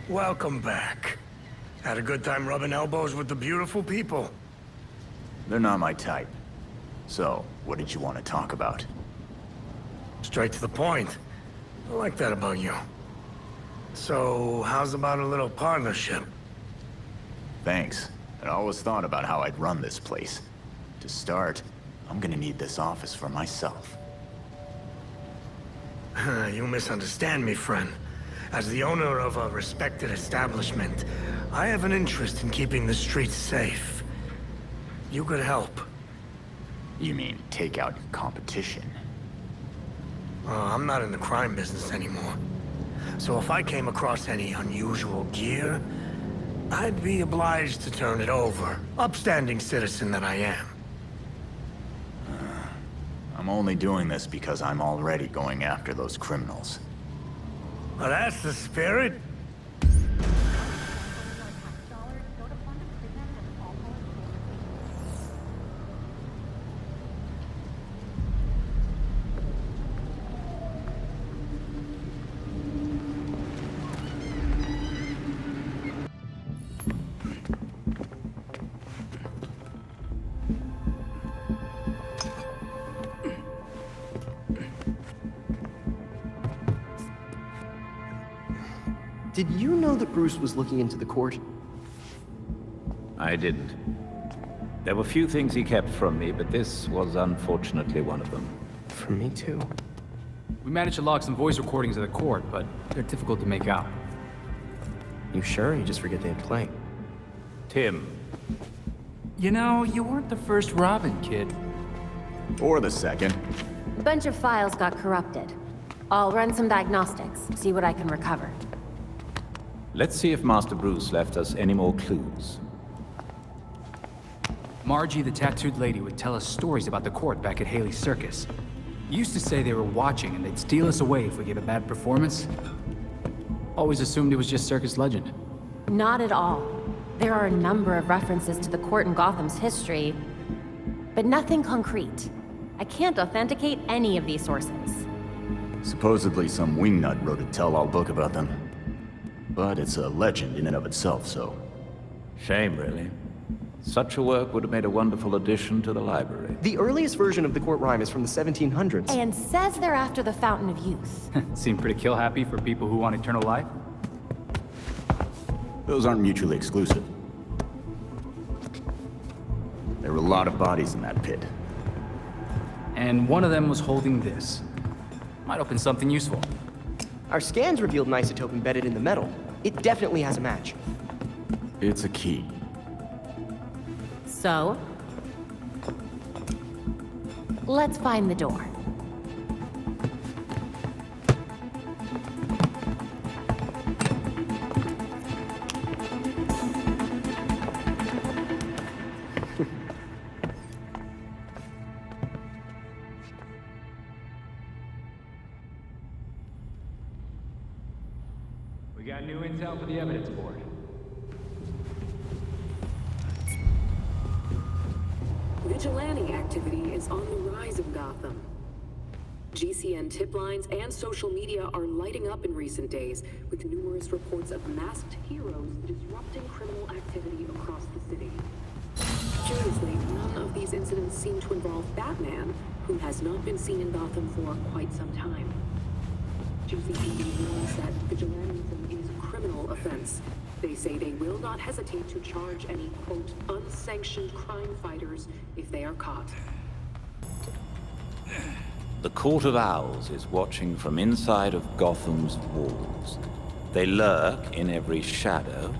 Welcome back. Had a good time rubbing elbows with the beautiful people. They're not my type. So, what did you want to talk about? Straight to the point. I like that about you. So, how's about a little partnership? Thanks. I'd always thought about how I'd run this place. To start, I'm gonna need this office for myself. You misunderstand me, friend. As the owner of a respected establishment, I have an interest in keeping the streets safe. You could help. You mean take out competition? I'm not in the crime business anymore. So if I came across any unusual gear, I'd be obliged to turn it over. Upstanding citizen that I am. I'm only doing this because I'm already going after those criminals. Well, that's the spirit. Did you know that Bruce was looking into the court? I didn't. There were few things he kept from me, but this was unfortunately one of them. From me too. We managed to log some voice recordings of the court, but they're difficult to make out. You sure? You just forget they had playing. Tim. You know, you weren't the first Robin, kid. Or the second. A bunch of files got corrupted. I'll run some diagnostics, see what I can recover. Let's see if Master Bruce left us any more clues. Margie, the tattooed lady, would tell us stories about the court back at Haley's Circus. Used to say they were watching and they'd steal us away if we gave a bad performance. Always assumed it was just circus legend. Not at all. There are a number of references to the court in Gotham's history, but nothing concrete. I can't authenticate any of these sources. Supposedly some wingnut wrote a tell-all book about them. But it's a legend in and of itself, so... Shame, really. Such a work would have made a wonderful addition to the library. The earliest version of the court rhyme is from the 1700s. And says they're after the Fountain of Youth. Seem pretty kill-happy for people who want eternal life. Those aren't mutually exclusive. There were a lot of bodies in that pit. And one of them was holding this. Might open something useful. Our scans revealed an isotope embedded in the metal. It definitely has a match. It's a key. So? Let's find the door. We got new intel for the evidence board. Vigilante activity is on the rise in Gotham. GCN tip lines and social media are lighting up in recent days, with numerous reports of masked heroes disrupting criminal activity across the city. Curiously, none of these incidents seem to involve Batman, who has not been seen in Gotham for quite some time. GCPD warns that vigilantism is a criminal offense. They say they will not hesitate to charge any, quote, unsanctioned crime fighters if they are caught. The Court of Owls is watching from inside of Gotham's walls. They lurk in every shadow,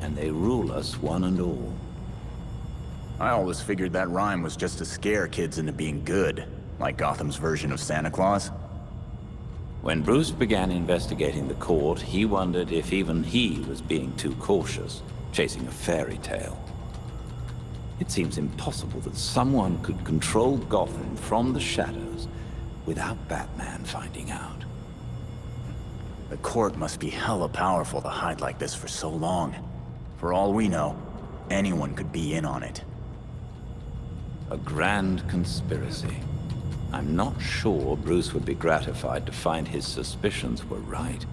and they rule us one and all. I always figured that rhyme was just to scare kids into being good, like Gotham's version of Santa Claus. When Bruce began investigating the court, he wondered if even he was being too cautious, chasing a fairy tale. It seems impossible that someone could control Gotham from the shadows without Batman finding out. The court must be hella powerful to hide like this for so long. For all we know, anyone could be in on it. A grand conspiracy. I'm not sure Bruce would be gratified to find his suspicions were right.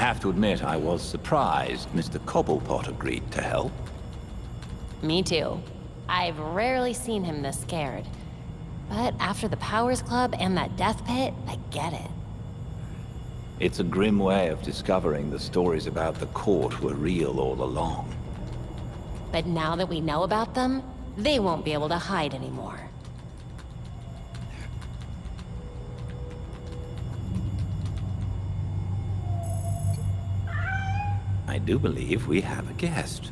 have to admit I was surprised Mr. Cobblepot agreed to help. Me too. I've rarely seen him this scared. But after the Powers Club and that death pit, I get it. It's a grim way of discovering the stories about the court were real all along. But now that we know about them, they won't be able to hide anymore. I do believe we have a guest.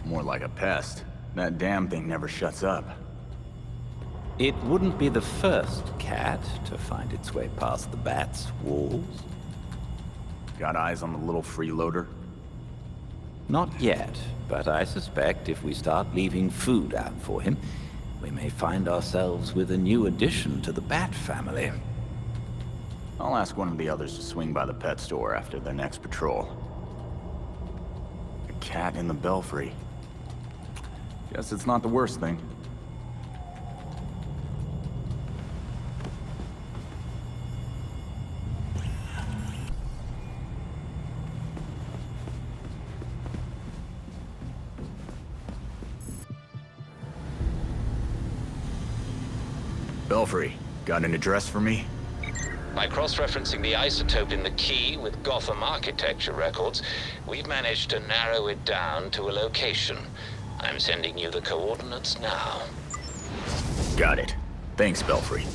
More like a pest. That damn thing never shuts up. It wouldn't be the first cat to find its way past the bat's walls. Got eyes on the little freeloader? Not yet, but I suspect if we start leaving food out for him, we may find ourselves with a new addition to the bat family. I'll ask one of the others to swing by the pet store after their next patrol. A cat in the belfry. Guess it's not the worst thing. Belfry, got an address for me? By cross-referencing the isotope in the key with Gotham architecture records, we've managed to narrow it down to a location. I'm sending you the coordinates now. Got it. Thanks, Belfry.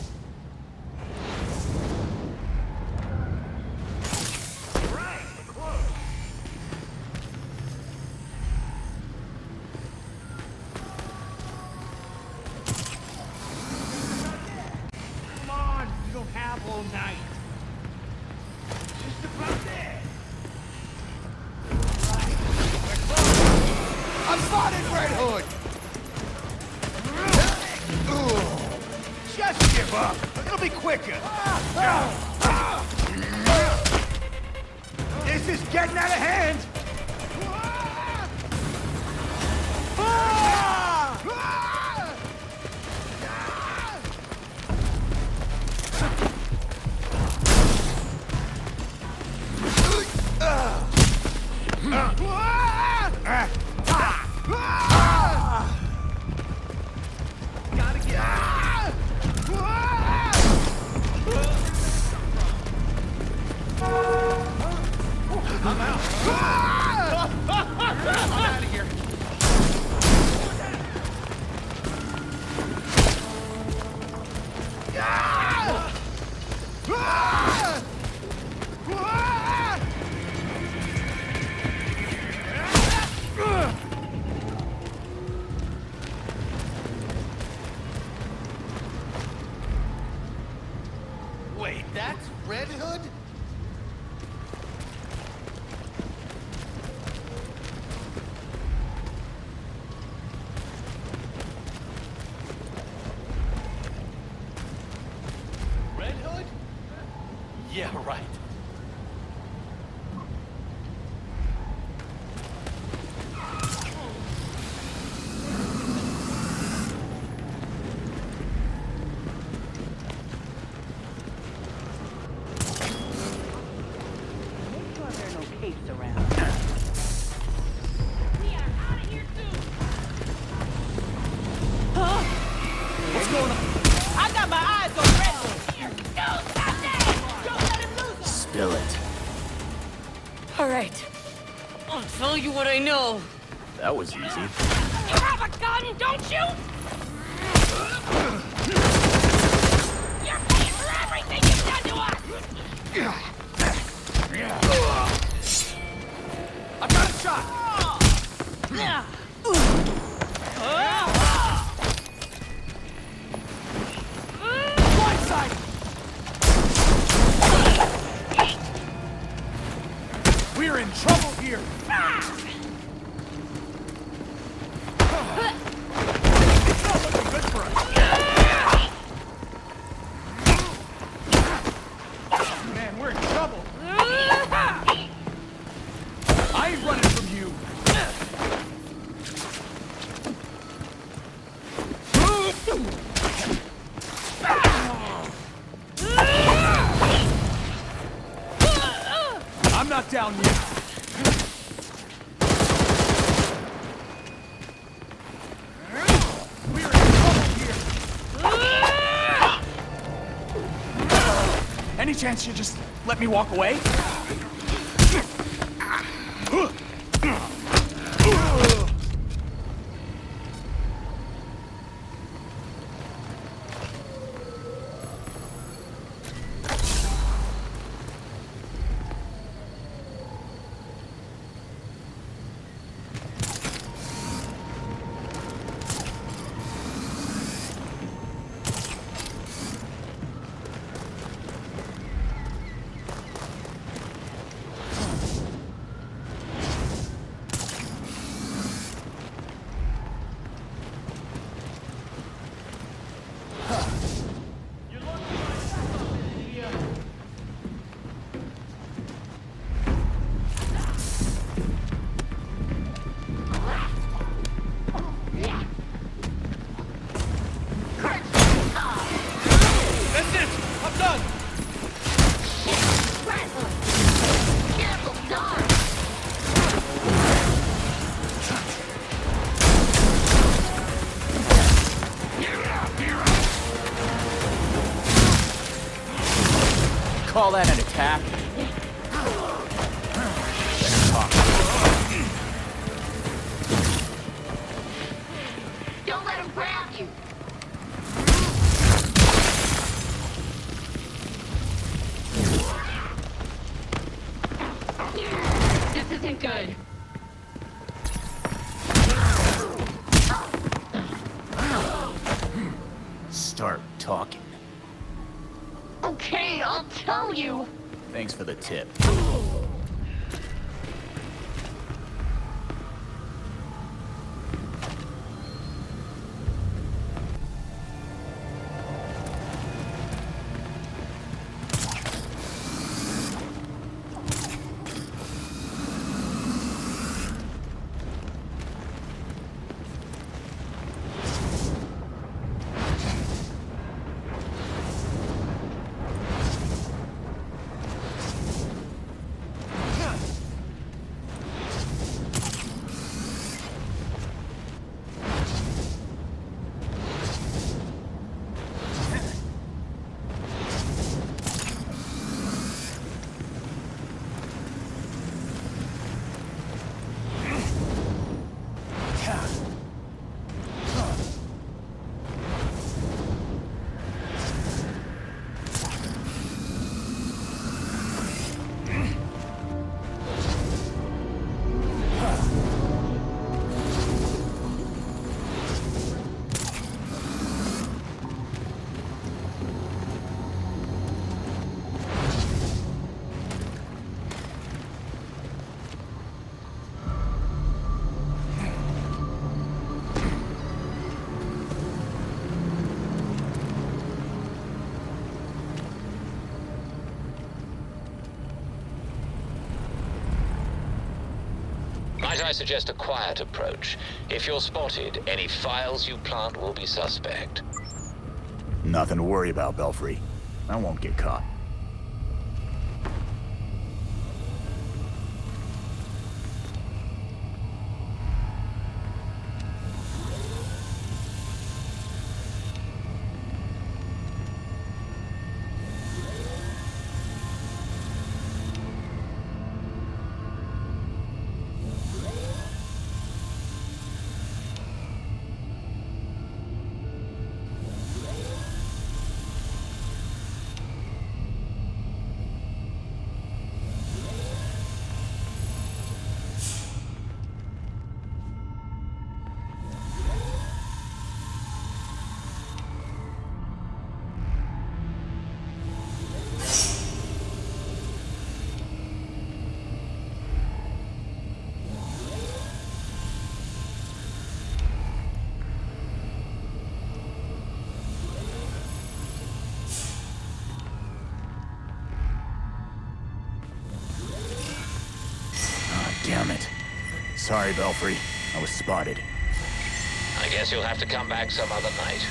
This is getting out of hand! Wait, that's Red Hood? Red Hood? Yeah, right. Spill it. All right. I'll tell you what I know. That was easy. You have a gun, don't you? You're paying for everything you've done to us! I got a shot! Blindside! We're in trouble here! It's not looking good for us! Man, we're in trouble! I ain't running from you! chance you just let me walk away? Call that an attack? Don't let him grab you. This isn't good. Start talking. Okay, I'll tell you. Thanks for the tip. Might I suggest a quiet approach? If you're spotted, any files you plant will be suspect. Nothing to worry about, Belfry. I won't get caught. Damn it. Sorry, Belfry. I was spotted. I guess you'll have to come back some other night.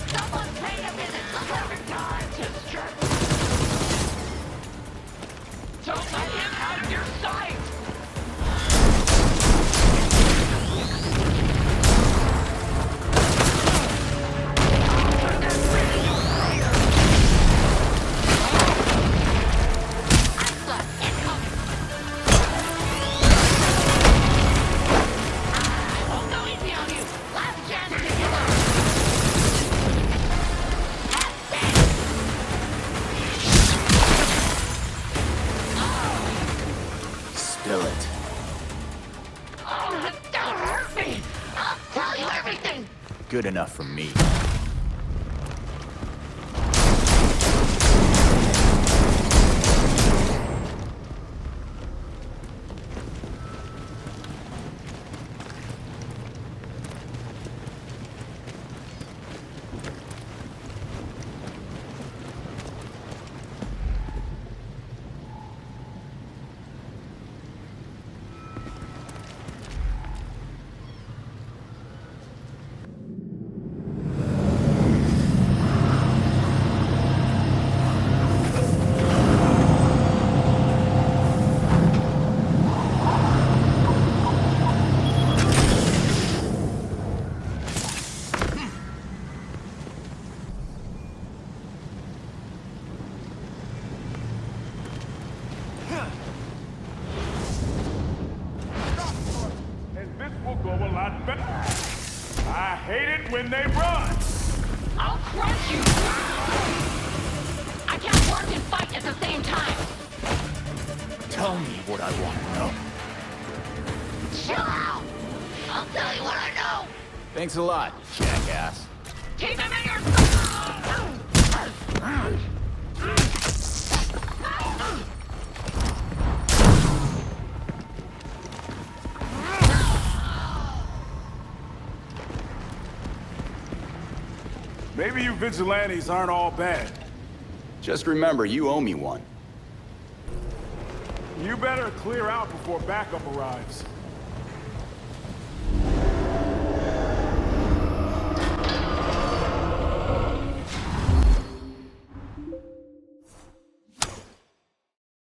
Someone pay a visit to don't let him out of your sight! Good enough for me. I hate it when they run! I'll crush you! I can't work and fight at the same time! Tell me what I want to know. Chill out! I'll tell you what I know! Thanks a lot, jackass. Keep him in your... Maybe you vigilantes aren't all bad. Just remember, you owe me one. You better clear out before backup arrives.